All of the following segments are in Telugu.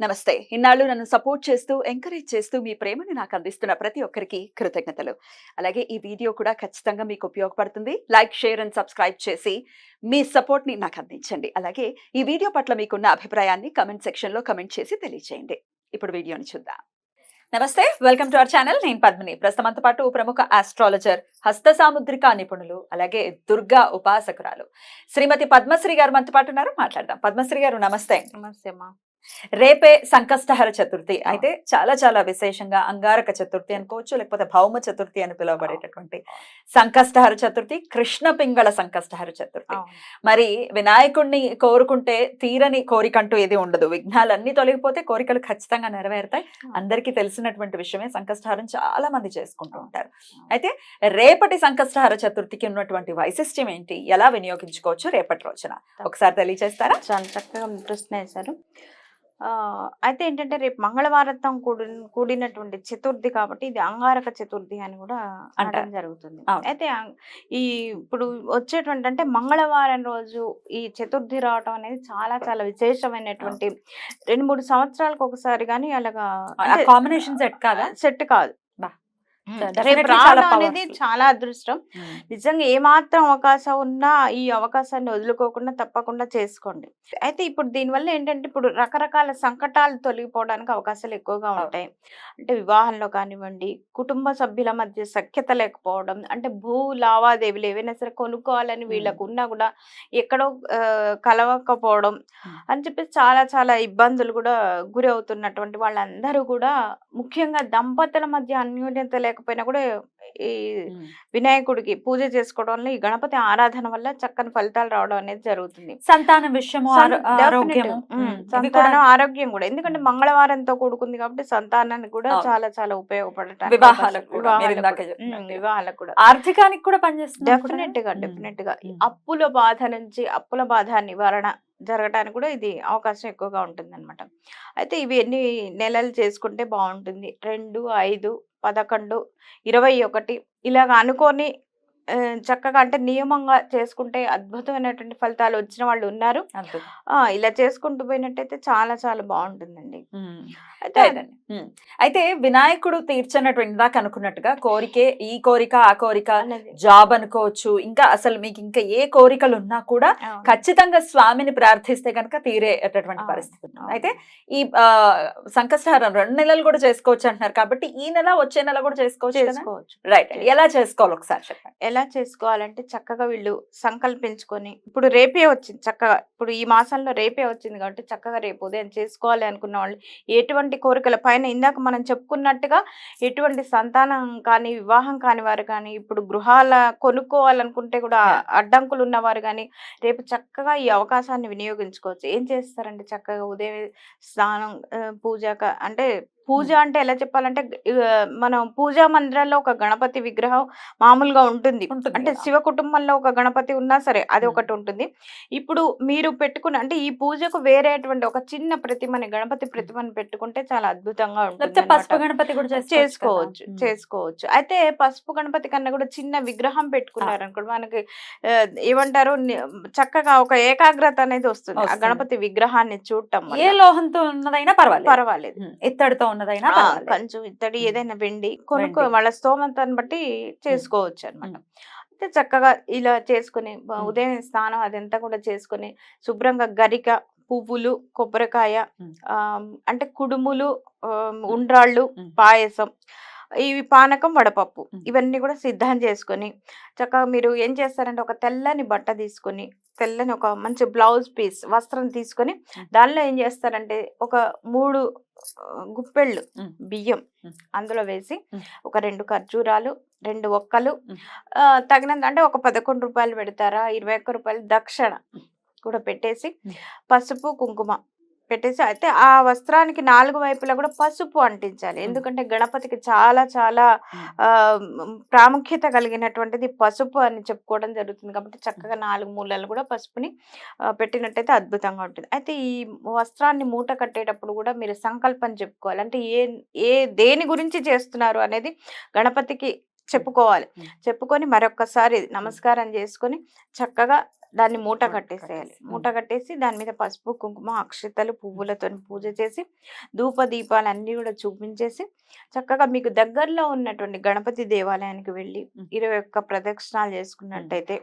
నమస్తే. ఇన్నాళ్ళు నన్ను సపోర్ట్ చేస్తూ, ఎంకరేజ్ చేస్తూ మీ ప్రేమని నాకు అందిస్తున్న ప్రతి ఒక్కరికి కృతజ్ఞతలు. అలాగే ఈ వీడియో కూడా ఖచ్చితంగా మీకు ఉపయోగపడుతుంది. లైక్, షేర్ అండ్ సబ్స్క్రైబ్ చేసి మీ సపోర్ట్‌ని నాకు అందించండి. అలాగే ఈ వీడియో పట్ల మీకున్న అభిప్రాయాన్ని కామెంట్ సెక్షన్‌లో కామెంట్ చేసి తెలియజేయండి. ఇప్పుడు వీడియోని చూద్దాం. నమస్తే, వెల్కమ్ టు అవర్ ఛానల్. నేను పద్మిని. ప్రస్తుతం మనతో పాటు ప్రముఖ ఆస్ట్రాలజర్, హస్త సాముద్రిక నిపుణులు, అలాగే దుర్గా ఉపాసకురాలు శ్రీమతి పద్మశ్రీ గారు మనతో పాటు ఉన్నారు. మాట్లాడదాం. పద్మశ్రీ గారు నమస్తే. నమస్తే అమ్మా. రేపే సంకష్టహర చతుర్థి. అయితే చాలా చాలా విశేషంగా అంగారక చతుర్థి అనుకోవచ్చు, లేకపోతే భౌమ చతుర్థి అని పిలువబడేటటువంటి సంకష్టహర చతుర్థి, కృష్ణ పింగళ సంకష్టహర చతుర్థి. మరి వినాయకుడిని కోరుకుంటే తీరని కోరికంటూ ఏది ఉండదు. విఘ్నాలన్నీ తొలగిపోతే కోరికలు ఖచ్చితంగా నెరవేరుతాయి. అందరికీ తెలిసినటువంటి విషయమే. సంకష్టహారం చాలా మంది చేసుకుంటూ ఉంటారు. అయితే రేపటి సంకష్టహర చతుర్థికి ఉన్నటువంటి వైశిష్ట్యం ఏంటి, ఎలా వినియోగించుకోవచ్చు రేపటి రోజున ఒకసారి తెలియజేస్తారా? చాలా చక్కగా ప్రశ్న వేశారు. అయితే ఏంటంటే రేపు మంగళవారంతో కూడినటువంటి చతుర్థి కాబట్టి ఇది అంగారక చతుర్థి అని కూడా అనడం జరుగుతుంది. అయితే ఈ ఇప్పుడు వచ్చేటువంటి అంటే మంగళవారం రోజు ఈ చతుర్థి రావటం అనేది చాలా చాలా విశేషమైనటువంటి 2-3 సంవత్సరాలకు ఒకసారి కానీ అలాగా కాంబినేషన్ సెట్ కాదు. రేపు రావడం అనేది చాలా అదృష్టం. నిజంగా ఏమాత్రం అవకాశం ఉన్నా ఈ అవకాశాన్ని వదులుకోకుండా తప్పకుండా చేసుకోండి. అయితే ఇప్పుడు దీనివల్ల ఏంటంటే ఇప్పుడు రకరకాల సంకటాలు తొలగిపోవడానికి అవకాశాలు ఎక్కువగా ఉంటాయి. అంటే వివాహంలో కానివ్వండి, కుటుంబ సభ్యుల మధ్య సఖ్యత లేకపోవడం, అంటే భూ లావాదేవీలు ఏవైనా సరే కొనుక్కోవాలని వీళ్ళకు ఉన్నా కూడా ఎక్కడో కలవకపోవడం అని చెప్పేసి చాలా చాలా ఇబ్బందులు కూడా గురి అవుతున్నటువంటి వాళ్ళందరూ కూడా, ముఖ్యంగా దంపతుల మధ్య అన్యోన్యత లేకపోయినా కూడా ఈ వినాయకుడికి పూజ చేసుకోవడం వల్ల, ఈ గణపతి ఆరాధన వల్ల చక్కని ఫలితాలు రావడం అనేది జరుగుతుంది. సంతానం విషయము, సంతానం ఆరోగ్యం కూడా, ఎందుకంటే మంగళవారంతో కూడుకుంది కాబట్టి సంతానానికి కూడా చాలా చాలా ఉపయోగపడటానికి, వివాహాలకు కూడా, ఆర్థికానికి కూడా పనిచేస్తుంది. డెఫినెట్ గా అప్పుల బాధ నుంచి, అప్పుల బాధ నివారణ జరగడానికి కూడా ఇది అవకాశం ఎక్కువగా ఉంటుంది అనమాట. అయితే ఇవి ఎన్ని నెలలు చేసుకుంటే బాగుంటుంది? 2, 5, 11, 21 ఇలాగ అనుకొని చక్కగా అంటే నియమంగా చేసుకుంటే అద్భుతమైనటువంటి ఫలితాలు వచ్చిన వాళ్ళు ఉన్నారు. ఇలా చేసుకుంటూ పోయినట్టయితే చాలా చాలా బాగుంటుందండి. అయితే వినాయకుడు తీర్చనటువంటి దాకా అనుకున్నట్టుగా ఈ కోరిక ఆ కోరిక, జాబ్ అనుకోవచ్చు, ఇంకా అసలు మీకు ఇంకా ఏ కోరికలు ఉన్నా కూడా ఖచ్చితంగా స్వామిని ప్రార్థిస్తే కనుక తీరేటటువంటి పరిస్థితి. అయితే ఈ సంకష్టహారం 2 నెలలు కూడా చేసుకోవచ్చు అంటున్నారు కాబట్టి ఈ నెల వచ్చే నెల కూడా చేసుకోవచ్చు. రైట్. ఎలా చేసుకోవాలి ఒకసారి చెప్పండి. ఎలా చేసుకోవాలంటే చక్కగా వీళ్ళు సంకల్పించుకొని, ఇప్పుడు రేపే వచ్చింది, చక్కగా ఇప్పుడు ఈ మాసంలో రేపే వచ్చింది కాబట్టి చక్కగా రేపు ఉదయం చేసుకోవాలి అనుకున్న వాళ్ళు ఎటువంటి కోరికల పైన ఇందాక మనం చెప్పుకున్నట్టుగా ఎటువంటి సంతానం కానీ, వివాహం కాని వారు కానీ, ఇప్పుడు గృహాల కొనుక్కోవాలనుకుంటే కూడా అడ్డంకులు ఉన్నవారు కానీ రేపు చక్కగా ఈ అవకాశాన్ని వినియోగించుకోవచ్చు. ఏం చేస్తారంటే చక్కగా ఉదయం స్నానం, అంటే పూజ అంటే ఎలా చెప్పాలంటే మనం పూజా మందిరాల్లో ఒక గణపతి విగ్రహం మామూలుగా ఉంటుంది. అంటే శివ కుటుంబంలో ఒక గణపతి ఉన్నా సరే అది ఒకటి ఉంటుంది. ఇప్పుడు మీరు పెట్టుకున్న అంటే ఈ పూజకు వేరేటువంటి ఒక చిన్న ప్రతిమని, గణపతి ప్రతిమని పెట్టుకుంటే చాలా అద్భుతంగా ఉంటుంది. పసుపు గణపతి కూడా చేసుకోవచ్చు. అయితే పసుపు గణపతి కన్నా కూడా చిన్న విగ్రహం పెట్టుకున్నారు అనుకోండి, మనకి ఏమంటారు, చక్కగా ఒక ఏకాగ్రత అనేది వస్తుంది ఆ గణపతి విగ్రహాన్ని చూడటం. ఏ లోహంతో ఉన్నదైనా పర్వాలేదు, ఇత్తడితో ఉన్నదైనా, కంచు, ఇత్తడి, ఏదైనా వెండి కొనుక్కో, వాళ్ళ స్తోమతను బట్టి చేసుకోవచ్చు అనమాట. అయితే చక్కగా ఇలా చేసుకుని ఉదయం స్నానం అదంతా కూడా చేసుకుని శుభ్రంగా గరిక, పువ్వులు, కొబ్బరికాయ, అంటే కుడుములు, ఉండ్రాళ్ళు, పాయసం, ఇవి పానకం, వడపప్పు, ఇవన్నీ కూడా సిద్ధం చేసుకొని చక్కగా మీరు ఏం చేస్తారంటే ఒక తెల్లని బట్ట తీసుకొని, తెల్లని ఒక మంచి బ్లౌజ్ పీస్ వస్త్రం తీసుకొని దానిలో ఏం చేస్తారంటే ఒక 3 గుప్పెళ్ళు బియ్యం అందులో వేసి, ఒక 2 ఖర్జూరాలు, 2 ఒక్కలు, తగినంత అంటే ఒక 11 రూపాయలు పెడతారా, 21 రూపాయలు దక్షిణ కూడా పెట్టేసి, పసుపు కుంకుమ పెట్టేసి, అయితే ఆ వస్త్రానికి 4 వైపులా కూడా పసుపు అంటించాలి. ఎందుకంటే గణపతికి చాలా చాలా ప్రాముఖ్యత కలిగినటువంటిది పసుపు అని చెప్పుకోవడం జరుగుతుంది కాబట్టి చక్కగా 4 మూలలు కూడా పసుపుని పెట్టినట్టయితే అద్భుతంగా ఉంటుంది. అయితే ఈ వస్త్రాన్ని మూట కట్టేటప్పుడు కూడా మీరు సంకల్పం చెప్పుకోవాలి. అంటే దేని గురించి చేస్తున్నారు అనేది గణపతికి చెప్పుకోవాలి. చెప్పుకొని మరొక్కసారి నమస్కారం చేసుకొని చక్కగా దాన్ని మూట మూట కట్టేసేయాలి. కట్టేసి. మూట కట్టేసి దాని మీద పసుపు, కుంకుమ, అక్షతలు, పువ్వులతోని పూజ చేసి, ధూప దీపాలన్నీ కూడా చూపించేసి, చక్కగా మీకు దగ్గరలో ఉన్నటువంటి గణపతి దేవాలయానికి వెళ్ళి 21 ప్రదక్షిణాలు చేసుకున్నట్టయితే,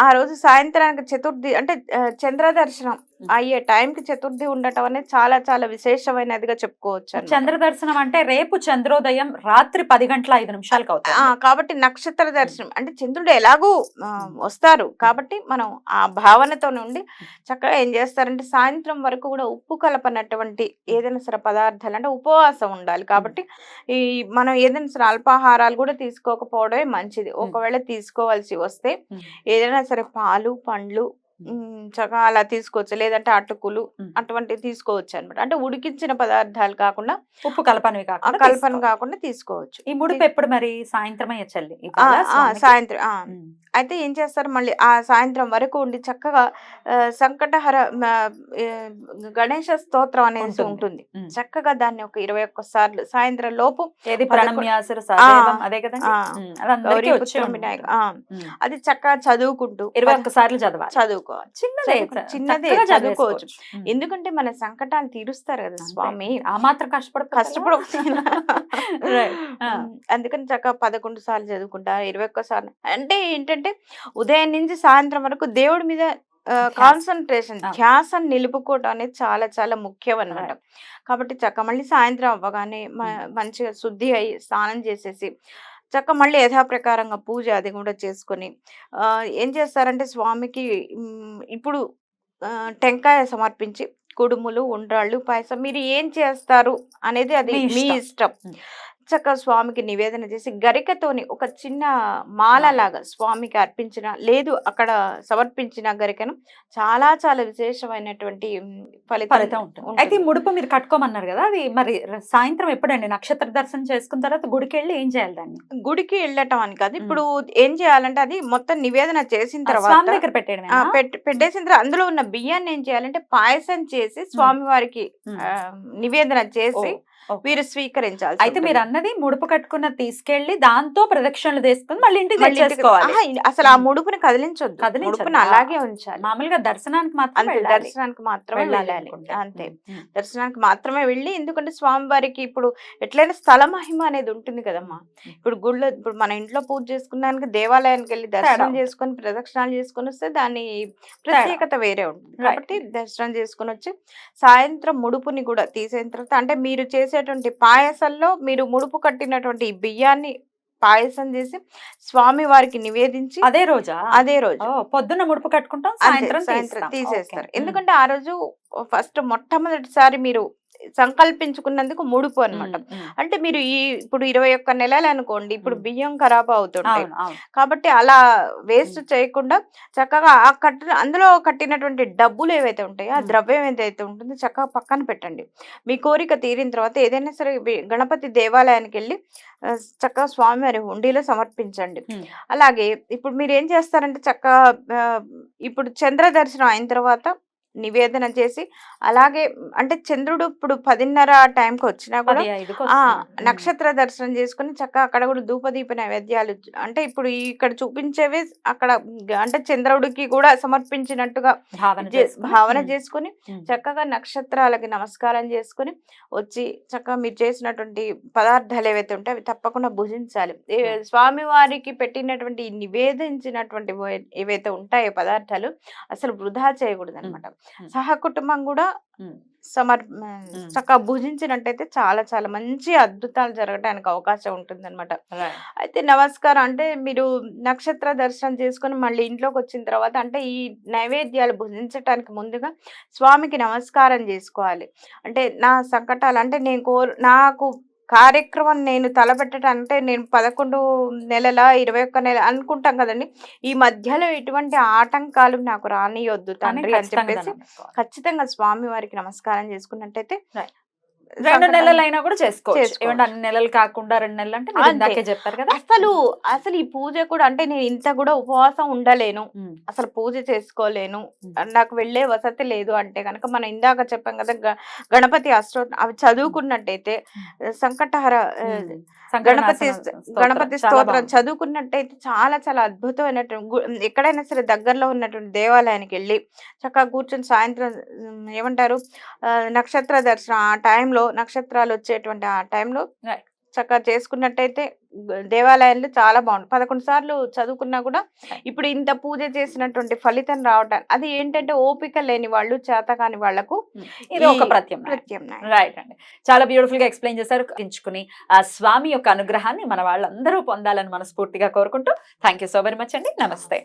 ఆ రోజు సాయంత్రానికి చతుర్థి అంటే చంద్ర దర్శనం అయ్యే టైంకి చతుర్థి ఉండటం అనేది చాలా చాలా విశేషమైనదిగా చెప్పుకోవచ్చు అన్నమాట. చంద్ర దర్శనం అంటే రేపు చంద్రోదయం రాత్రి 10 గంటల 5 నిమిషాలకు అవుతుంది. కాబట్టి నక్షత్ర దర్శనం అంటే చంద్రుడు ఎలాగూ వస్తారు కాబట్టి మనం ఆ భావనతో నుండి చక్కగా ఏం చేస్తారంటే సాయంత్రం వరకు కూడా ఉప్పు కలపనటువంటి ఏదైనా సరే పదార్థాలు అంటే ఉపవాసం ఉండాలి కాబట్టి ఈ మనం ఏదైనా సరే అల్పాహారాలు కూడా తీసుకోకపోవడమే మంచిది. ఒకవేళ తీసుకోవాల్సి వస్తే ఏదైనా సరే పాలు, పండ్లు చక్కగా అలా తీసుకోవచ్చు. లేదంటే అటుకులు అటువంటివి తీసుకోవచ్చు అనమాట. అంటే ఉడికించిన పదార్థాలు కాకుండా ఉప్పు కలపనివి ఆ కాకుండా కల్పన తీసుకోవాలి. కాకుండా తీసుకోవచ్చు. ఈ ముడుపు ఎప్పుడు మరి సాయంత్రమే చెల్లి సాయంత్రం అయితే ఏం చేస్తారు మళ్ళీ ఆ సాయంత్రం వరకు ఉండి చక్కగా సంకటహర గణేష స్తోత్రం అనేది ఉంటుంది. చక్కగా దాన్ని ఒక 21 సార్లు సాయంత్రం లోపు ఏది 11 ప్రణమ్యాసుర సదేవం అదే కదండి. అది అందరికీ గౌరీ వచ్చే పుత్ర ఉంటుంది. వినాయక అది చక్కగా చదువుకుంటూ 21 సార్లు చదవాలి. చదువుకోవాలి. చిన్నదే చిన్నదే చక్కగా చదువుకోవచ్చు. చదివేసుకోవచ్చు. ఎందుకంటే మన సంకటాలు తీరుస్తారు కదా స్వామి. ఆ మాత్రం కష్టపడ అందుకని చక్కగా 11 సార్లు చదువుకుంటా 21 సార్లు అంటే ఏంటంటే ఉదయం నుంచి సాయంత్రం వరకు దేవుడి మీద కాన్సన్ట్రేషన్ ధ్యాసను నిలుపుకోవడం అనేది చాలా చాలా ముఖ్యం అన్నమాట. కాబట్టి చక్కగా మళ్ళీ సాయంత్రం అవ్వగానే మంచిగా శుద్ధి అయ్యి స్నానం చేసేసి చక్కగా మళ్ళీ యథాప్రకారంగా పూజ అది కూడా చేసుకొని ఏం చేస్తారంటే స్వామికి ఇప్పుడు టెంకాయ సమర్పించి కుడుములు, ఉండ్రాళ్ళు, పాయసం మీరు ఏం చేస్తారు అనేది అది మీ ఇష్టం. చక్కగా స్వామికి నివేదన చేసి గరికతోని ఒక చిన్న మాల లాగా స్వామికి అర్పించిన లేదు అక్కడ సమర్పించిన గరికను చాలా చాలా విశేషమైనటువంటి ఫలితం ఉంటుంది. అయితే ఈ ముడుపు మీరు కట్టుకోమన్నారు కదా, అది మరి సాయంత్రం ఎప్పుడండి నక్షత్ర దర్శనం చేసుకున్న తర్వాత గుడికి వెళ్ళి ఏం చేయాలి దాన్ని? గుడికి వెళ్ళటం అని కాదు, ఇప్పుడు ఏం చేయాలంటే అది మొత్తం నివేదన చేసిన తర్వాత దగ్గర పెట్టేయడం పెట్టేసిన తర్వాత అందులో ఉన్న బియ్యాన్ని ఏం చేయాలంటే పాయసం చేసి స్వామి వారికి నివేదన చేసి వీరు స్వీకరించాలి. అయితే మీరు అన్నది ముడుపు కట్టుకున్న తీసుకెళ్లి దాంతో ప్రదక్షిణలు తీసుకుని మళ్ళీ ఇంటికి తెచ్చేసుకోవాలి. అసలు ఆ ముడుపుని కదిలించొద్దు, ముడుపుని అలాగే ఉంచాలి. మామూలుగా దర్శనానికి మాత్రమే దర్శనానికి మాత్రమే వెళ్ళాలి అంతే. దర్శనానికి మాత్రమే వెళ్ళి, ఎందుకంటే స్వామి వారికి ఇప్పుడు ఎట్లయినా స్థల మహిమ అనేది ఉంటుంది కదమ్మా. ఇప్పుడు గుళ్ళో ఇప్పుడు మన ఇంట్లో పూజ చేసుకున్నానికి దేవాలయానికి వెళ్ళి దర్శనం చేసుకొని ప్రదక్షిణాలు చేసుకొని వస్తే దాని ప్రత్యేకత వేరే ఉంటుంది. కాబట్టి దర్శనం చేసుకొని వచ్చి సాయంత్రం ముడుపుని కూడా తీసేసిన తర్వాత అంటే మీరు చేసేటువంటి పాయసంలో మీరు ముడుపు కట్టినటువంటి బియ్యాన్ని పాయసం చేసి స్వామి వారికి నివేదించి అదే రోజు పొద్దున్న ముడుపు కట్టుకుంటాం, సాయంత్రం తీసేస్తారు. ఎందుకంటే ఆ రోజు ఫస్ట్ మొట్టమొదటిసారి మీరు సంకల్పించుకున్నందుకు ముడుపు అన్నమాట. అంటే మీరు ఇప్పుడు 21 నెలలు అనుకోండి, ఇప్పుడు బియ్యం ఖరాబ్ అవుతుంటాయి కాబట్టి అలా వేస్ట్ చేయకుండా చక్కగా అందులో కట్టినటువంటి డబ్బులు ఏవైతే ఉంటాయో ఆ ద్రవ్యం ఏదైతే ఉంటుందో చక్కగా పక్కన పెట్టండి. మీ కోరిక తీరిన తర్వాత ఏదైనా సరే గణపతి దేవాలయానికి వెళ్ళి చక్కగా స్వామివారి హుండీలో సమర్పించండి. అలాగే ఇప్పుడు మీరు ఏం చేస్తారంటే చక్కగా ఇప్పుడు చంద్ర దర్శనం అయిన తర్వాత నివేదన చేసి అలాగే అంటే చంద్రుడు ఇప్పుడు 10:30 టైంకి వచ్చినా కూడా నక్షత్ర దర్శనం చేసుకుని చక్కగా అక్కడ కూడా ధూపదీప నైవేద్యాలు అంటే ఇప్పుడు ఇక్కడ చూపించేవి అక్కడ అంటే చంద్రుడికి కూడా సమర్పించినట్టుగా భావన చేసుకుని చక్కగా నక్షత్రాలకి నమస్కారం చేసుకుని వచ్చి చక్కగా మీరు చేసినటువంటి పదార్థాలు ఏవైతే ఉంటాయి అవి తప్పకుండా భుజించాలి. స్వామి వారికి పెట్టినటువంటి నివేదించినటువంటి ఏవైతే ఉంటాయో పదార్థాలు అసలు వృధా చేయకూడదు అనమాట. సహకుటుంబం కూడా చక్కగా భుజించినట్టయితే చాలా చాలా మంచి అద్భుతాలు జరగడానికి అవకాశం ఉంటుంది అనమాట. అయితే నమస్కారం అంటే మీరు నక్షత్ర దర్శనం చేసుకుని మళ్ళీ ఇంట్లోకి వచ్చిన తర్వాత అంటే ఈ నైవేద్యాలు భుజించటానికి ముందుగా స్వామికి నమస్కారం చేసుకోవాలి. అంటే నా సంకటాలు అంటే నాకు కార్యక్రమం నేను తలపెట్టడం అంటే నేను 11 నెలల 21 నెల అనుకుంటాం కదండి, ఈ మధ్యలో ఎటువంటి ఆటంకాలు నాకు రానియొద్దు తండ్రి అని చెప్పేసి ఖచ్చితంగా స్వామి వారికి నమస్కారం చేసుకున్నట్టయితే 2 సంకటహర నెలలైనా కూడా చేసుకోవచ్చు. చేసుకోవచ్చు. ఏమంటే అన్ని నెలలు కాకుండా 2 నెలలు అంటే మీరు అంతే. ఇందాకే చెప్పారు కదా. అసలు ఈ పూజ కూడా అంటే నేను ఇంత కూడా ఉపవాసం ఉండలేను, ఉమ్, అసలు పూజ చేసుకోలేను, ఉమ్, నాకు వెళ్ళే వసతి లేదు అంటే కనుక మనం ఇందాక చెప్పాం కదా గణపతి అష్టోత్తరం అవి చదువుకున్నట్టయితే సంకటహర ఉమ్. గణపతి సంకటనాశన గణపతి చాలా స్తోత్రం బాగుంది. చదువుకున్నట్టయితే చాలా చాలా అద్భుతమైనటువంటి ఎక్కడైనా సరే దగ్గరలో ఉన్నటువంటి దేవాలయానికి వెళ్ళి చక్కగా కూర్చొని సాయంత్రం ఏమంటారు నక్షత్ర దర్శనం ఆ టైంలో నక్షత్రాలు వచ్చేటువంటి ఆ టైంలో Right. చక్కగా చేసుకున్నట్టయితే దేవాలయాలు చాలా బాగుంది. 11 సార్లు చదువుకున్నా కూడా ఇప్పుడు ఇంత పూజ చేసినటువంటి ఫలితం రావటానికి అది ఏంటంటే ఓపిక లేని వాళ్ళు, చేతకాని వాళ్లకు ఇది ఒక ఈ ప్రత్యామ్నాయం. ప్రత్యామ్నాయం. రైట్ అండి. చాలా బ్యూటిఫుల్ గా ఎక్స్ప్లెయిన్ చేశారు. ఎంచుకుని ఆ స్వామి యొక్క అనుగ్రహాన్ని మన వాళ్ళందరూ పొందాలని మనస్ఫూర్తిగా కోరుకుంటూ thank you so very much అండి. నమస్తే.